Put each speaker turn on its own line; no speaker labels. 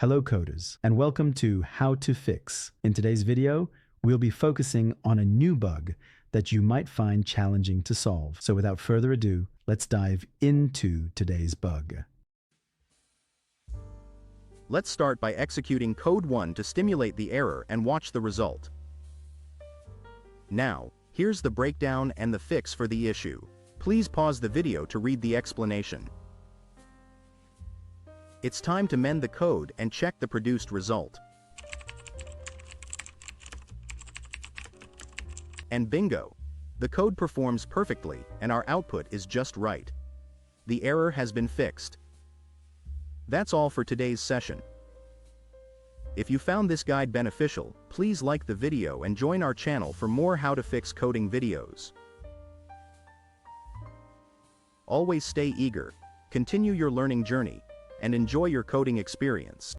Hello coders, and welcome to How to Fix. In today's video, we'll be focusing on a new bug that you might find challenging to solve. So without further ado, let's dive into today's bug.
Let's start by executing code 1 to stimulate the error and watch the result. Now, here's the breakdown and the fix for the issue. Please pause the video to read the explanation. It's time to mend the code and check the produced result. And bingo! The code performs perfectly and our output is just right. The error has been fixed. That's all for today's session. If you found this guide beneficial, please like the video and join our channel for more how to fix coding videos. Always stay eager, continue your learning journey, and enjoy your coding experience.